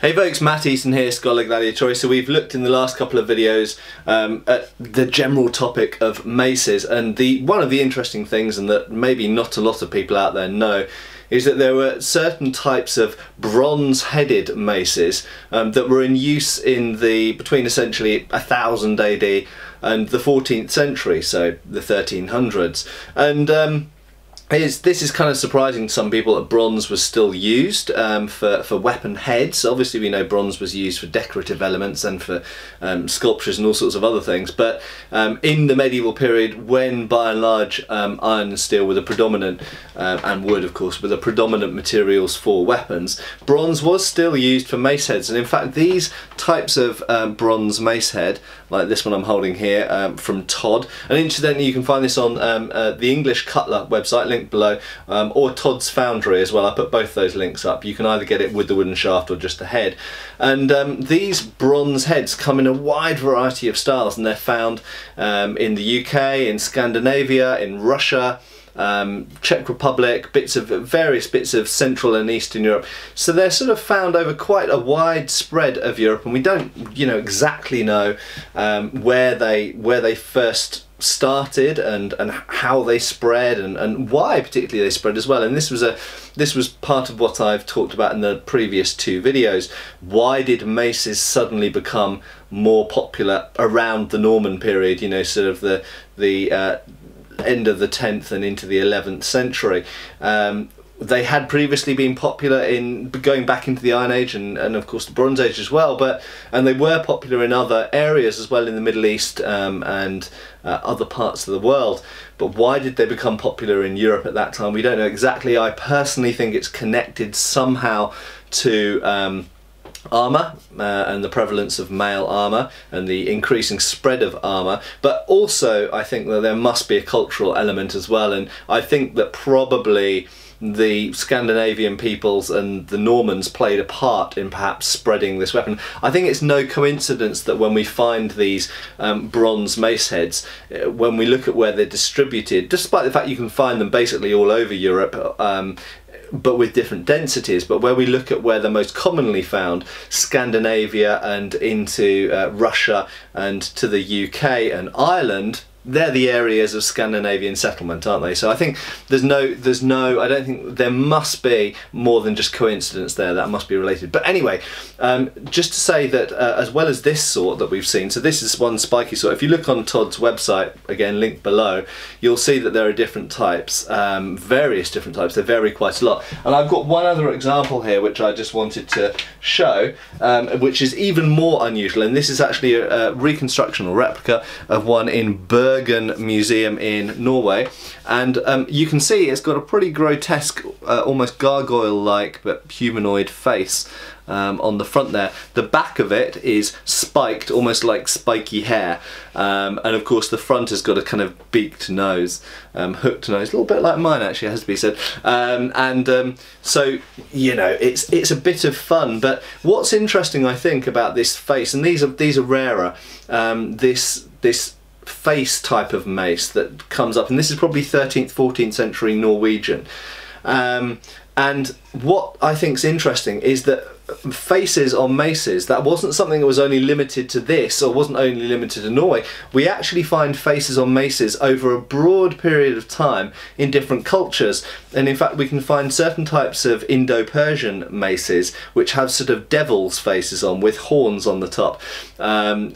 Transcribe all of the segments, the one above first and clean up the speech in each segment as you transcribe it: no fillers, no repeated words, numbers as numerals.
Hey folks, Matt Easton here, scholagladiatoria. So we've looked in the last couple of videos at the general topic of maces, and one of the interesting things, and that maybe not a lot of people out there know, is that there were certain types of bronze-headed maces that were in use in between essentially 1000 AD and the 14th century, so the 1300s. And this is kind of surprising to some people that bronze was still used for weapon heads. Obviously we know bronze was used for decorative elements and for sculptures and all sorts of other things, but in the medieval period, when by and large iron and steel were the predominant, and wood of course, were the predominant materials for weapons, bronze was still used for mace heads. And in fact these types of bronze mace head, like this one I'm holding here from Todd, and incidentally you can find this on the English Cutler website, link below, or Tods Foundry as well. I put both those links up. You can either get it with the wooden shaft or just the head. And these bronze heads come in a wide variety of styles, and they're found in the UK, in Scandinavia, in Russia, Czech Republic, various bits of Central and Eastern Europe. So they're sort of found over quite a wide spread of Europe, and we don't, exactly know where they first started and how they spread and why particularly they spread as well. And this was part of what I've talked about in the previous two videos. Why did maces suddenly become more popular around the Norman period, sort of the end of the 10th and into the 11th century? They had previously been popular in going back into the Iron Age and of course the Bronze Age as well, and they were popular in other areas as well, in the Middle East and other parts of the world. But why did they become popular in Europe at that time? We don't know exactly. I personally think it's connected somehow to armour and the prevalence of male armour and the increasing spread of armour, but also I think that there must be a cultural element as well, and I think that probably the Scandinavian peoples and the Normans played a part in perhaps spreading this weapon. I think it's no coincidence that when we find these bronze mace heads, when we look at where they're distributed, despite the fact you can find them basically all over Europe, but with different densities, but where we look at where they're most commonly found, Scandinavia and into Russia and to the UK and Ireland, they're the areas of Scandinavian settlement, aren't they? So I think I don't think there must be more than just coincidence there. That must be related. But anyway, just to say that as well as this sort that we've seen, so this is one spiky sort. If you look on Todd's website, again linked below, you'll see that there are different types, various different types. They vary quite a lot. And I've got one other example here which I just wanted to show, which is even more unusual. And this is actually a reconstruction or replica of one in Bergen Museum in Norway, and you can see it's got a pretty grotesque, almost gargoyle-like but humanoid face on the front there. The back of it is spiked, almost like spiky hair, and of course the front has got a kind of beaked nose, hooked nose, a little bit like mine actually, it has to be said, so it's a bit of fun. But what's interesting I think about this face, and these are rarer, this face type of mace that comes up, and this is probably 13th 14th century Norwegian, and what I think is interesting is that faces on maces, that wasn't something that was only limited to this, or wasn't only limited to Norway. We actually find faces on maces over a broad period of time in different cultures, and in fact we can find certain types of Indo-Persian maces which have sort of devil's faces on with horns on the top,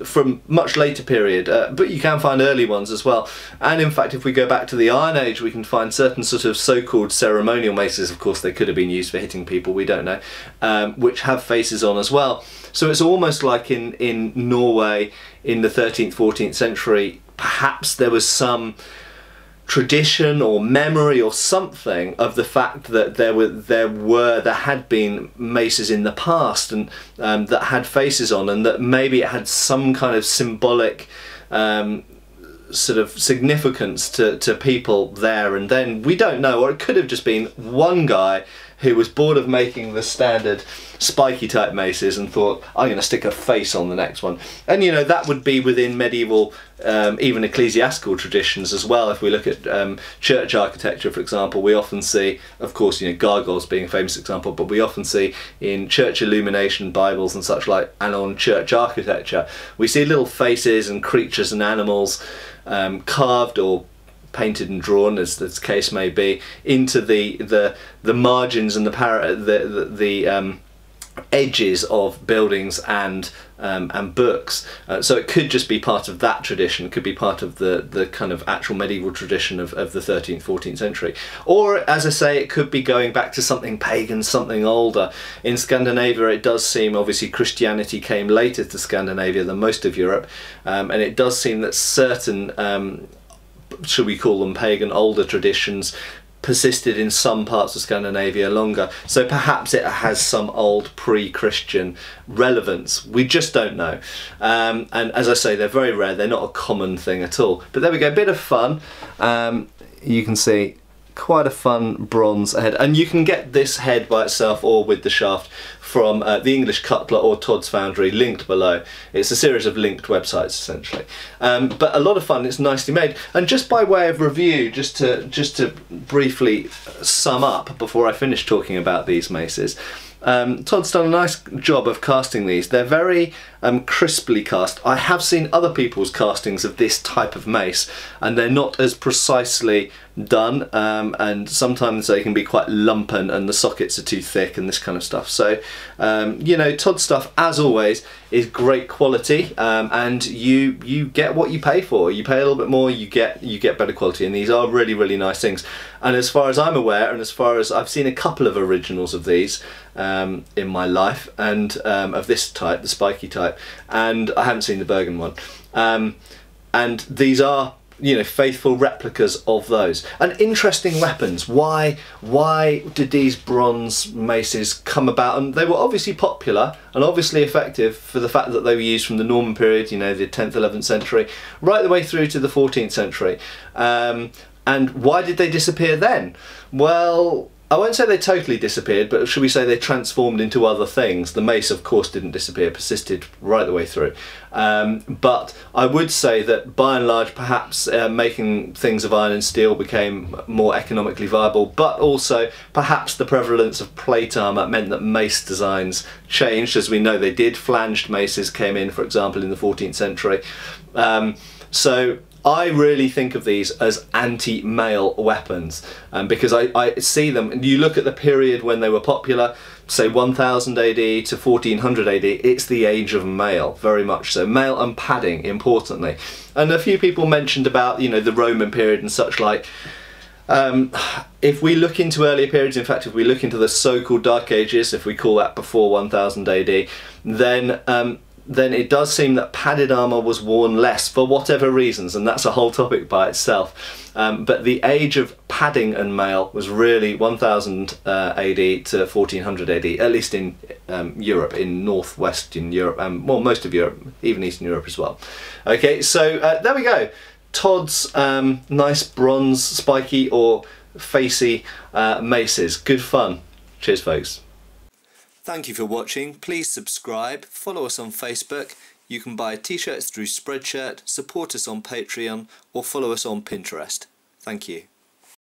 from much later period, but you can find early ones as well. And in fact if we go back to the Iron Age, we can find certain sort of so-called ceremonial maces, of course they could have been used for hitting people, we don't know, which have faces on as well. So it's almost like in Norway in the 13th 14th century, perhaps there was some tradition or memory or something of the fact that there had been maces in the past and that had faces on, and that maybe it had some kind of symbolic sort of significance to people there and then. We don't know, or it could have just been one guy who was bored of making the standard spiky type maces and thought, I'm going to stick a face on the next one. And you know, that would be within medieval, even ecclesiastical traditions as well. If we look at church architecture, for example, we often see, of course, you know, gargoyles being a famous example, but we often see in church illumination Bibles and such like, and on church architecture, we see little faces and creatures and animals carved or painted and drawn, as the case may be, into the margins and the edges of buildings and books. So it could just be part of that tradition, it could be part of the kind of actual medieval tradition of the 13th, 14th century. Or, as I say, it could be going back to something pagan, something older. In Scandinavia, it does seem, obviously Christianity came later to Scandinavia than most of Europe, and it does seem that certain should we call them pagan, older traditions persisted in some parts of Scandinavia longer. So perhaps it has some old pre-Christian relevance. We just don't know. And as I say, they're very rare. They're not a common thing at all. But there we go, a bit of fun. You can see quite a fun bronze head, and you can get this head by itself or with the shaft from the English Cutler or Tods Foundry, linked below. It's a series of linked websites essentially, but a lot of fun. It's nicely made. And just by way of review, just to briefly sum up before I finish talking about these maces, Todd's done a nice job of casting these. They're very crisply cast. I have seen other people's castings of this type of mace, and they're not as precisely done, and sometimes they can be quite lumpen and the sockets are too thick and this kind of stuff. So you know, Todd stuff, as always, is great quality, and you get what you pay for. You pay a little bit more, you get better quality, and these are really, really nice things. And as far as I'm aware, and as far as I've seen a couple of originals of these in my life, and of this type, the spiky type, and I haven't seen the Bergen one, and these are, you know, faithful replicas of those. And interesting weapons. Why did these bronze maces come about? And they were obviously popular and obviously effective for the fact that they were used from the Norman period, you know, the 10th, 11th century, right the way through to the 14th century. And why did they disappear then? Well, I won't say they totally disappeared, but should we say they transformed into other things. The mace, of course, didn't disappear, persisted right the way through. But I would say that by and large, perhaps making things of iron and steel became more economically viable, but also perhaps the prevalence of plate armour meant that mace designs changed. As we know, they did. Flanged maces came in, for example, in the 14th century. So I really think of these as anti-male weapons, because I see them, and you look at the period when they were popular, say 1000 AD to 1400 AD, it's the age of mail, very much so. Mail and padding, importantly. And a few people mentioned about, you know, the Roman period and such like. If we look into earlier periods, in fact, if we look into the so-called Dark Ages, if we call that before 1000 AD, then it does seem that padded armour was worn less for whatever reasons, and that's a whole topic by itself. But the age of padding and mail was really 1000 AD to 1400 AD, at least in Europe, in northwestern Europe, and well, most of Europe, even Eastern Europe as well. Okay, so there we go. Todd's nice bronze spiky or facey maces. Good fun. Cheers, folks. Thank you for watching. Please subscribe, follow us on Facebook. You can buy t-shirts through Spreadshirt, support us on Patreon, or follow us on Pinterest. Thank you.